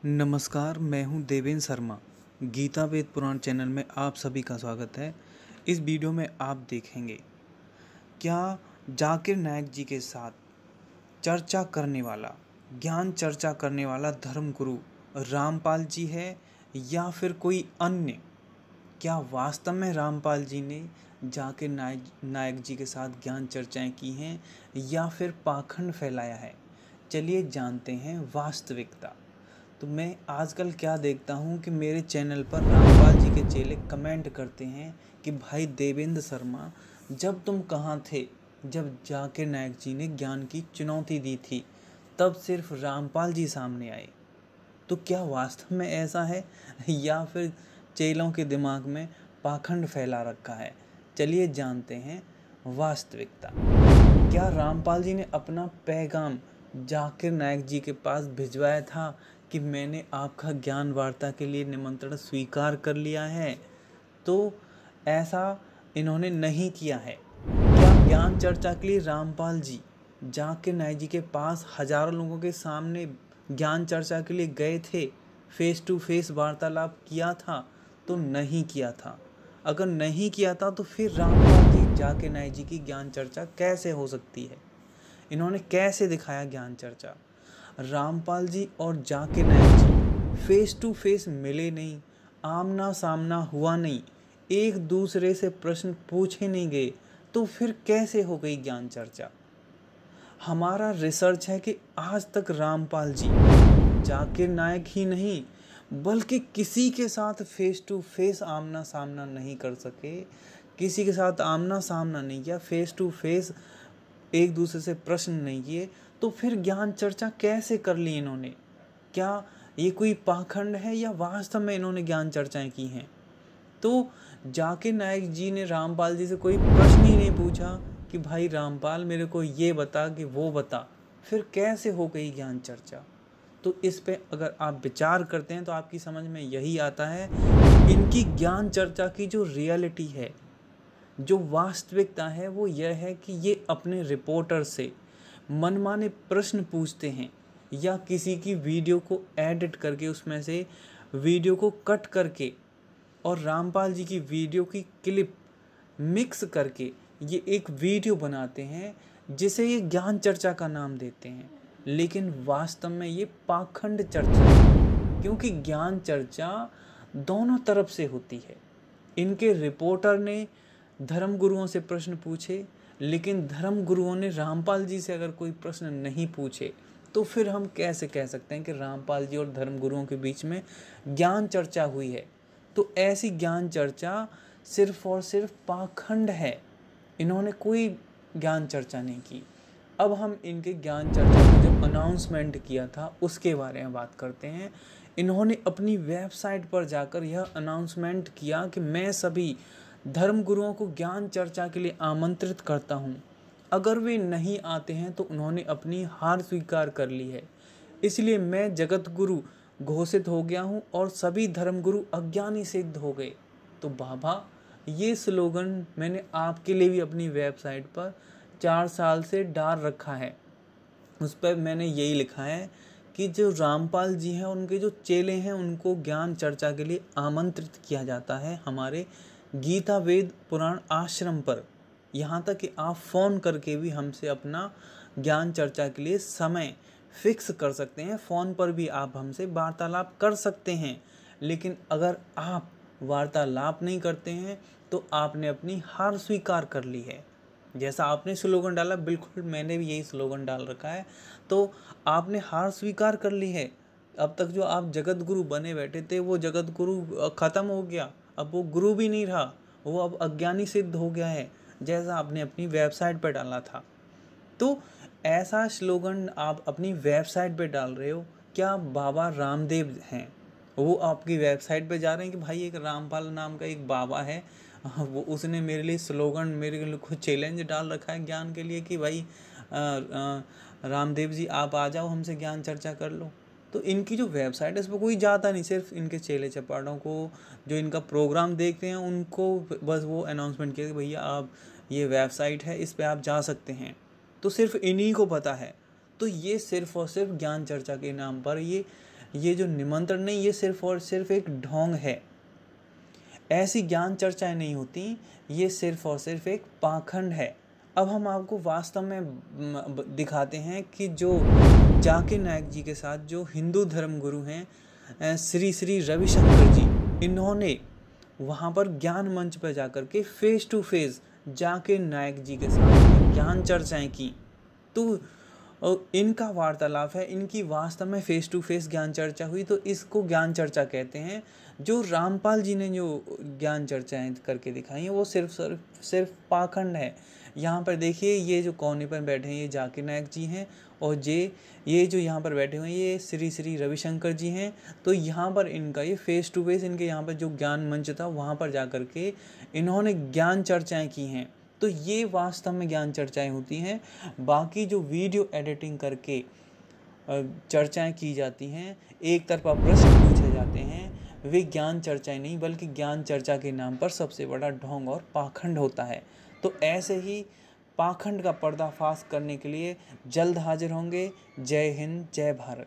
नमस्कार, मैं हूं देवेंद्र शर्मा। गीता वेद पुराण चैनल में आप सभी का स्वागत है। इस वीडियो में आप देखेंगे क्या जाकिर नायक जी के साथ चर्चा करने वाला, ज्ञान चर्चा करने वाला धर्मगुरु रामपाल जी है या फिर कोई अन्य। क्या वास्तव में रामपाल जी ने जाकिर नायक जी के साथ ज्ञान चर्चाएं की हैं या फिर पाखंड फैलाया है। चलिए जानते हैं वास्तविकता। तो मैं आजकल क्या देखता हूँ कि मेरे चैनल पर रामपाल जी के चेले कमेंट करते हैं कि भाई देवेंद्र शर्मा, जब तुम कहाँ थे जब जाकिर नायक जी ने ज्ञान की चुनौती दी थी, तब सिर्फ रामपाल जी सामने आए। तो क्या वास्तव में ऐसा है या फिर चेलों के दिमाग में पाखंड फैला रखा है। चलिए जानते हैं वास्तविकता। क्या रामपाल जी ने अपना पैगाम जाकिर नायक जी के पास भिजवाया था कि मैंने आपका ज्ञान वार्ता के लिए निमंत्रण स्वीकार कर लिया है? तो ऐसा इन्होंने नहीं किया है। क्या ज्ञान चर्चा के लिए रामपाल जी जाकिर नायक जी के पास हजारों लोगों के सामने ज्ञान चर्चा के लिए गए थे, फेस टू फेस वार्तालाप किया था? तो नहीं किया था। अगर नहीं किया था तो फिर रामपाल जी जाकिर नायक जी की ज्ञान चर्चा कैसे हो सकती है? इन्होंने कैसे दिखाया ज्ञान चर्चा? रामपाल जी और जाकिर नायक जी फेस टू फेस मिले नहीं, आमना सामना हुआ नहीं, एक दूसरे से प्रश्न पूछे नहीं गए, तो फिर कैसे हो गई ज्ञान चर्चा? हमारा रिसर्च है कि आज तक रामपाल जी जाकिर नायक ही नहीं बल्कि किसी के साथ फेस टू फेस आमना सामना नहीं कर सके, किसी के साथ आमना सामना नहीं किया, फेस टू फेस एक दूसरे से प्रश्न नहीं किए, तो फिर ज्ञान चर्चा कैसे कर ली इन्होंने? क्या ये कोई पाखंड है या वास्तव में इन्होंने ज्ञान चर्चाएं की हैं? तो जाकिर नायक जी ने रामपाल जी से कोई प्रश्न ही नहीं पूछा कि भाई रामपाल मेरे को ये बता कि वो बता, फिर कैसे हो गई ज्ञान चर्चा? तो इस पे अगर आप विचार करते हैं तो आपकी समझ में यही आता है कि इनकी ज्ञान चर्चा की जो रियलिटी है, जो वास्तविकता है, वो यह है कि ये अपने रिपोर्टर से मनमाने प्रश्न पूछते हैं या किसी की वीडियो को एडिट करके उसमें से वीडियो को कट करके और रामपाल जी की वीडियो की क्लिप मिक्स करके ये एक वीडियो बनाते हैं जिसे ये ज्ञान चर्चा का नाम देते हैं। लेकिन वास्तव में ये पाखंड चर्चा है, क्योंकि ज्ञान चर्चा दोनों तरफ से होती है। इनके रिपोर्टर ने धर्मगुरुओं से प्रश्न पूछे, लेकिन धर्मगुरुओं ने रामपाल जी से अगर कोई प्रश्न नहीं पूछे, तो फिर हम कैसे कह सकते हैं कि रामपाल जी और धर्मगुरुओं के बीच में ज्ञान चर्चा हुई है? तो ऐसी ज्ञान चर्चा सिर्फ और सिर्फ पाखंड है। इन्होंने कोई ज्ञान चर्चा नहीं की। अब हम इनके ज्ञान चर्चा का जो अनाउंसमेंट किया था उसके बारे में बात करते हैं। इन्होंने अपनी वेबसाइट पर जाकर यह अनाउंसमेंट किया कि मैं सभी धर्मगुरुओं को ज्ञान चर्चा के लिए आमंत्रित करता हूं। अगर वे नहीं आते हैं तो उन्होंने अपनी हार स्वीकार कर ली है, इसलिए मैं जगत गुरु घोषित हो गया हूं और सभी धर्मगुरु अज्ञानी सिद्ध हो गए। तो बाबा, ये स्लोगन मैंने आपके लिए भी अपनी वेबसाइट पर 4 साल से डाल रखा है। उस पर मैंने यही लिखा है कि जो रामपाल जी हैं उनके जो चेले हैं उनको ज्ञान चर्चा के लिए आमंत्रित किया जाता है हमारे गीता वेद पुराण आश्रम पर। यहाँ तक कि आप फ़ोन करके भी हमसे अपना ज्ञान चर्चा के लिए समय फिक्स कर सकते हैं। फ़ोन पर भी आप हमसे वार्तालाप कर सकते हैं। लेकिन अगर आप वार्तालाप नहीं करते हैं तो आपने अपनी हार स्वीकार कर ली है। जैसा आपने स्लोगन डाला, बिल्कुल मैंने भी यही स्लोगन डाल रखा है। तो आपने हार स्वीकार कर ली है। अब तक जो आप जगत गुरु बने बैठे थे वो जगत गुरु ख़त्म हो गया, अब वो गुरु भी नहीं रहा, वो अब अज्ञानी सिद्ध हो गया है, जैसा आपने अपनी वेबसाइट पर डाला था। तो ऐसा स्लोगन आप अपनी वेबसाइट पे डाल रहे हो। क्या बाबा रामदेव हैं, वो आपकी वेबसाइट पे जा रहे हैं कि भाई एक रामपाल नाम का एक बाबा है, वो उसने मेरे लिए स्लोगन, मेरे लिए कुछ चैलेंज डाल रखा है ज्ञान के लिए कि भाई रामदेव जी आप आ जाओ, हमसे ज्ञान चर्चा कर लो? तो इनकी जो वेबसाइट है इस पर कोई जाता नहीं, सिर्फ इनके चेले चपाटों को जो इनका प्रोग्राम देखते हैं उनको बस वो अनाउंसमेंट किया कि भैया आप ये वेबसाइट है, इस पर आप जा सकते हैं। तो सिर्फ इन्हीं को पता है। तो ये सिर्फ और सिर्फ ज्ञान चर्चा के नाम पर ये ये जो निमंत्रण नहीं, ये सिर्फ और सिर्फ एक ढोंग है। ऐसी ज्ञान चर्चाएं नहीं होती, ये सिर्फ और सिर्फ एक पाखंड है। अब हम आपको वास्तव में दिखाते हैं कि जो जाकिर नायक जी के साथ जो हिंदू धर्म गुरु हैं श्री श्री रविशंकर जी, इन्होंने वहाँ पर ज्ञान मंच पर जाकर के फेस टू फेस जाकिर नायक जी के साथ ज्ञान चर्चाएं की। तो इनका वार्तालाप है, इनकी वास्तव में फेस टू फेस ज्ञान चर्चा हुई, तो इसको ज्ञान चर्चा कहते हैं। जो रामपाल जी ने जो ज्ञान चर्चाएं करके दिखाई हैं वो सिर्फ पाखंड है। यहाँ पर देखिए, ये जो कोने पर बैठे हैं ये जाकिर नायक जी हैं, और ये जो यहाँ पर बैठे हुए हैं ये श्री श्री रविशंकर जी हैं। तो यहाँ पर इनका ये फेस टू फेस, इनके यहाँ पर जो ज्ञान मंच था वहाँ पर जा कर के इन्होंने ज्ञान चर्चाएँ की हैं। तो ये वास्तव में ज्ञान चर्चाएं होती हैं। बाकी जो वीडियो एडिटिंग करके चर्चाएं की जाती हैं, एक तरफा प्रश्न पूछे जाते हैं, वे ज्ञान चर्चाएं नहीं बल्कि ज्ञान चर्चा के नाम पर सबसे बड़ा ढोंग और पाखंड होता है। तो ऐसे ही पाखंड का पर्दाफाश करने के लिए जल्द हाजिर होंगे। जय हिंद, जय भारत।